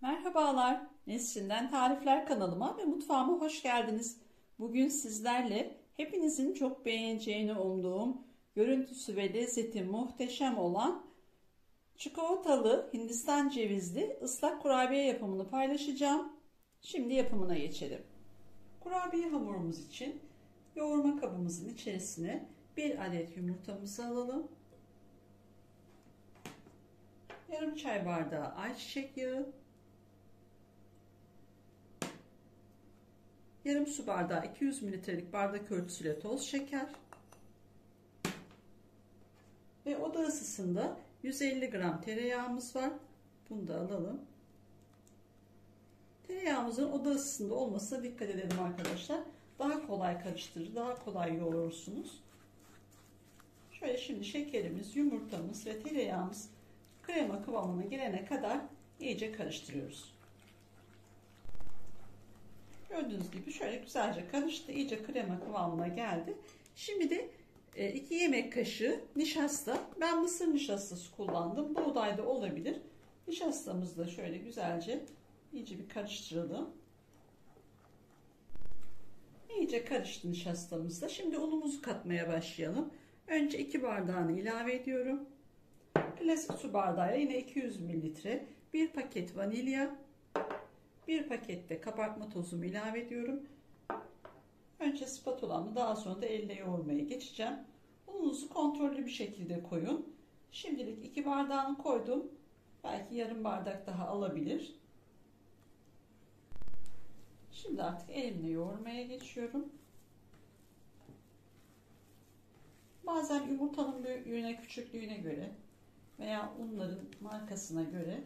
Merhabalar, Nesrin'den Tarifler kanalıma ve mutfağıma hoş geldiniz. Bugün sizlerle hepinizin çok beğeneceğini umduğum, görüntüsü ve lezzeti muhteşem olan çikolatalı Hindistan cevizli ıslak kurabiye yapımını paylaşacağım. Şimdi yapımına geçelim. Kurabiye hamurumuz için yoğurma kabımızın içerisine 1 adet yumurtamızı alalım. Yarım çay bardağı ayçiçek yağı, yarım su bardağı 200 mililitrelik bardak ölçüsüyle toz şeker ve oda ısısında 150 gram tereyağımız var. Bunu da alalım. Tereyağımızın oda ısısında olmasına dikkat edelim arkadaşlar. Daha kolay karıştırır, daha kolay yoğurursunuz. Şöyle şimdi şekerimiz, yumurtamız ve tereyağımız krema kıvamına gelene kadar iyice karıştırıyoruz. Gördüğünüz gibi şöyle güzelce karıştı. İyice krema kıvamına geldi. Şimdi de 2 yemek kaşığı nişasta. Ben mısır nişastası kullandım. Buğday da olabilir. Nişastamızı da şöyle güzelce iyice bir karıştıralım. İyice karıştı nişastamız da. Şimdi unumuzu katmaya başlayalım. Önce 2 bardağını ilave ediyorum. Klasik su bardağıyla yine 200 mililitre. 1 paket vanilya. 1 pakette kabartma tozumu ilave ediyorum. Önce spatulamla, daha sonra da elle yoğurmaya geçeceğim. Ununuzu kontrollü bir şekilde koyun. Şimdilik 2 bardağını koydum. Belki yarım bardak daha alabilir. Şimdi artık elimle yoğurmaya geçiyorum. Bazen yumurtanın büyüklüğüne, küçüklüğüne göre veya unların markasına göre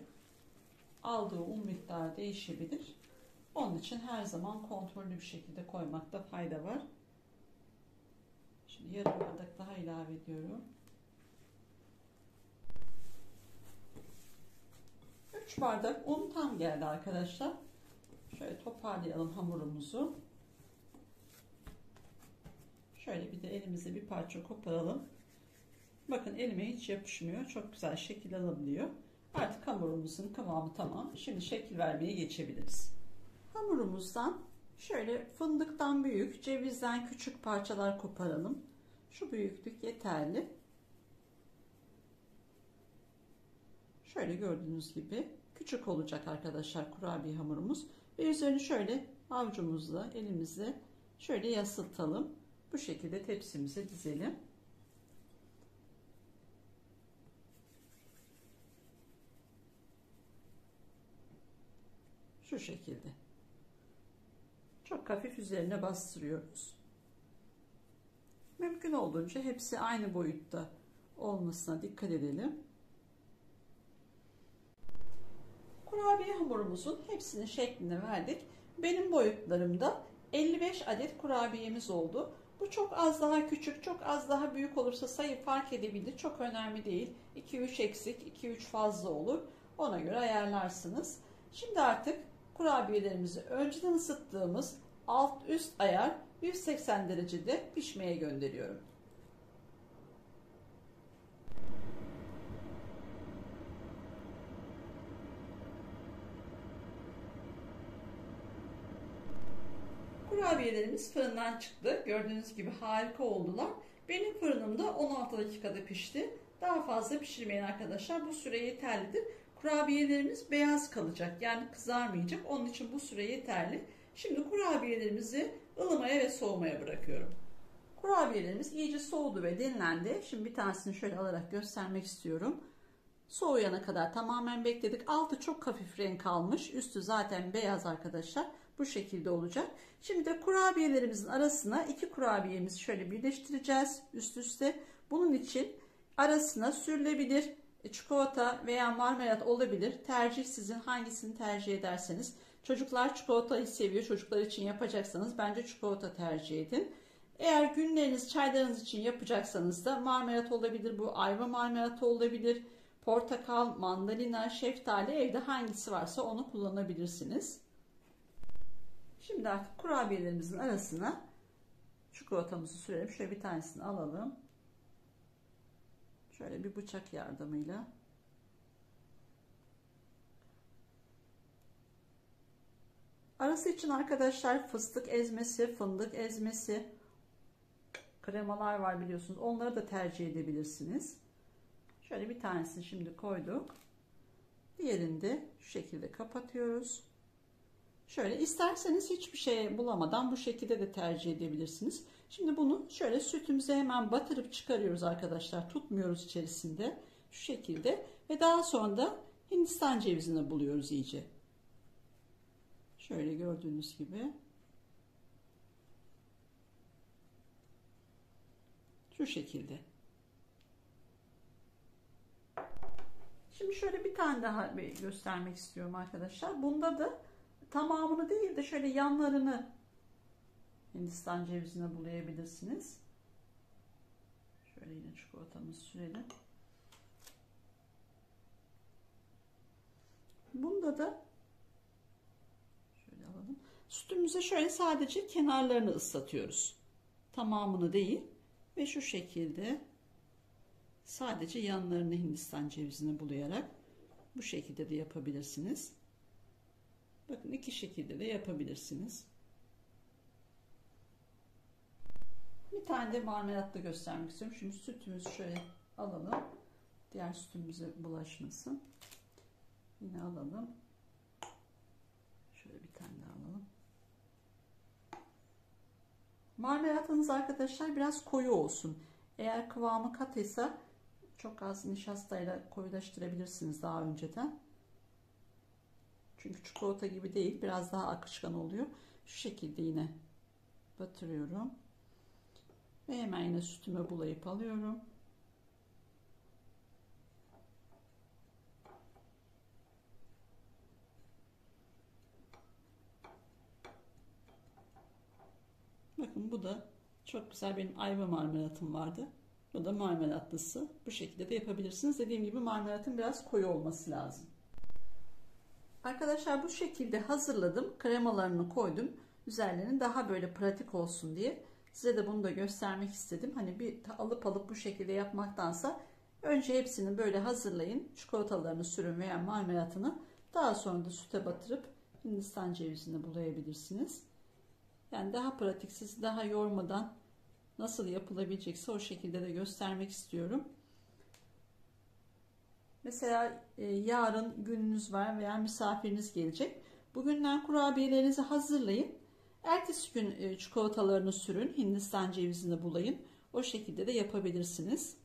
aldığı un miktarı değişebilir. Onun için her zaman kontrollü bir şekilde koymakta fayda var. Şimdi yarım bardak daha ilave ediyorum. 3 bardak un tam geldi arkadaşlar. Şöyle toparlayalım hamurumuzu. Şöyle bir de elimize bir parça koparalım. Bakın elime hiç yapışmıyor. Çok güzel şekil alabiliyor. Artık hamurumuzun kıvamı tamam. Şimdi şekil vermeye geçebiliriz. Hamurumuzdan şöyle fındıktan büyük, cevizden küçük parçalar koparalım. Şu büyüklük yeterli. Şöyle gördüğünüz gibi küçük olacak arkadaşlar kurabiye hamurumuz. Ve üzerini şöyle avucumuzla, elimizle şöyle yasıltalım. Bu şekilde tepsimize dizelim. Şu şekilde. Çok hafif üzerine bastırıyoruz. Mümkün olduğunca hepsi aynı boyutta olmasına dikkat edelim. Kurabiye hamurumuzun hepsinin şeklini verdik. Benim boyutlarımda 55 adet kurabiyemiz oldu. Bu çok az daha küçük, çok az daha büyük olursa sayı fark edebilir. Çok önemli değil. 2-3 eksik, 2-3 fazla olur. Ona göre ayarlarsınız. Şimdi artık kurabiyelerimizi önceden ısıttığımız alt üst ayar 180 derecede pişmeye gönderiyorum. Kurabiyelerimiz fırından çıktı. Gördüğünüz gibi harika oldular. Benim fırınımda 16 dakikada pişti. Daha fazla pişirmeyin arkadaşlar. Bu süre yeterlidir. Kurabiyelerimiz beyaz kalacak. Yani kızarmayacak. Onun için bu süre yeterli. Şimdi kurabiyelerimizi ılımaya ve soğumaya bırakıyorum. Kurabiyelerimiz iyice soğudu ve dinlendi. Şimdi bir tanesini şöyle alarak göstermek istiyorum. Soğuyana kadar tamamen bekledik. Altı çok hafif renk almış. Üstü zaten beyaz arkadaşlar. Bu şekilde olacak. Şimdi de kurabiyelerimizin arasına 2 kurabiyemizi şöyle birleştireceğiz üst üste. Bunun için arasına sürülebilir çikolata veya marmelat olabilir. Tercih sizin, hangisini tercih ederseniz. Çocuklar çikolatayı seviyor. Çocuklar için yapacaksanız bence çikolata tercih edin. Eğer günleriniz, çaylarınız için yapacaksanız da marmelat olabilir. Bu ayva marmelatı olabilir. Portakal, mandalina, şeftali, evde hangisi varsa onu kullanabilirsiniz. Şimdi artık kurabiyelerimizin arasına çikolatamızı sürelim. Şöyle bir tanesini alalım. Şöyle bir bıçak yardımıyla Arası için arkadaşlar fıstık ezmesi, fındık ezmesi, kremalar var biliyorsunuz. Onları da tercih edebilirsiniz. Şöyle bir tanesini şimdi koyduk. Diğerini de şu şekilde kapatıyoruz. Şöyle isterseniz hiçbir şey bulamadan bu şekilde de tercih edebilirsiniz. Şimdi bunu şöyle sütümüze hemen batırıp çıkarıyoruz arkadaşlar. Tutmuyoruz içerisinde. Şu şekilde ve daha sonra da Hindistan cevizini buluyoruz iyice. Şöyle gördüğünüz gibi. Şu şekilde. Şimdi şöyle bir tane daha göstermek istiyorum arkadaşlar. Bunda da tamamını değil de şöyle yanlarını Hindistan cevizine bulayabilirsiniz. Şöyle yine çikolatamızı sürelim. Bunda da şöyle alalım. Sütümüze şöyle sadece kenarlarını ıslatıyoruz. Tamamını değil ve şu şekilde sadece yanlarını Hindistan cevizine bulayarak bu şekilde de yapabilirsiniz. Bakın iki şekilde de yapabilirsiniz. Bir tane de marmelatla göstermek istiyorum. Şimdi sütümüzü şöyle alalım. Diğer sütümüze bulaşmasın. Yine alalım. Şöyle bir tane daha alalım. Marmelatınız arkadaşlar biraz koyu olsun. Eğer kıvamı katıysa çok az nişastayla koyulaştırabilirsiniz daha önceden. Çünkü çikolata gibi değil. Biraz daha akışkan oluyor. Şu şekilde yine batırıyorum. Ve hemen yine sütüme bulayıp alıyorum. Bakın bu da çok güzel, benim ayva marmelatım vardı. Bu da marmelatlısı. Bu şekilde de yapabilirsiniz. Dediğim gibi marmelatın biraz koyu olması lazım. Arkadaşlar bu şekilde hazırladım. Kremalarını koydum. Üzerlerine daha böyle pratik olsun diye. Size de bunu da göstermek istedim. Hani bir alıp bu şekilde yapmaktansa önce hepsini böyle hazırlayın. Çikolatalarını sürün veya marmelatını. Daha sonra da süte batırıp Hindistan cevizini bulayabilirsiniz. Yani daha pratik, sizi daha yormadan nasıl yapılabilecekse o şekilde de göstermek istiyorum. Mesela yarın gününüz var veya misafiriniz gelecek. Bugünden kurabiyelerinizi hazırlayın. Ertesi gün çikolatalarını sürün, Hindistan cevizini bulayın. O şekilde de yapabilirsiniz.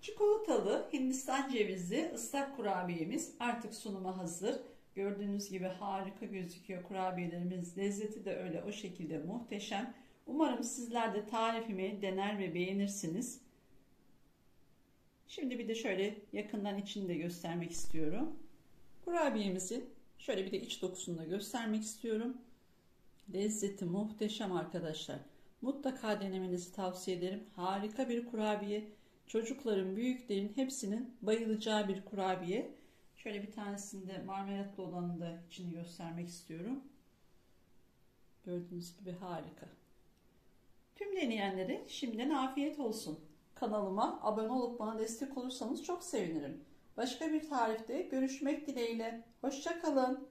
Çikolatalı Hindistan cevizli ıslak kurabiyemiz artık sunuma hazır. Gördüğünüz gibi harika gözüküyor kurabiyelerimiz. Lezzeti de öyle, o şekilde muhteşem. Umarım sizler de tarifimi dener ve beğenirsiniz. Şimdi bir de şöyle yakından içini de göstermek istiyorum. Kurabiyemizin şöyle bir de iç dokusunu da göstermek istiyorum. Lezzeti muhteşem arkadaşlar. Mutlaka denemenizi tavsiye ederim. Harika bir kurabiye. Çocukların, büyüklerin hepsinin bayılacağı bir kurabiye. Şöyle bir tanesinde marmelatlı olanı da içini göstermek istiyorum. Gördüğünüz gibi harika. Tüm deneyenlere şimdiden afiyet olsun. Kanalıma abone olup bana destek olursanız çok sevinirim. Başka bir tarifte görüşmek dileğiyle. Hoşça kalın.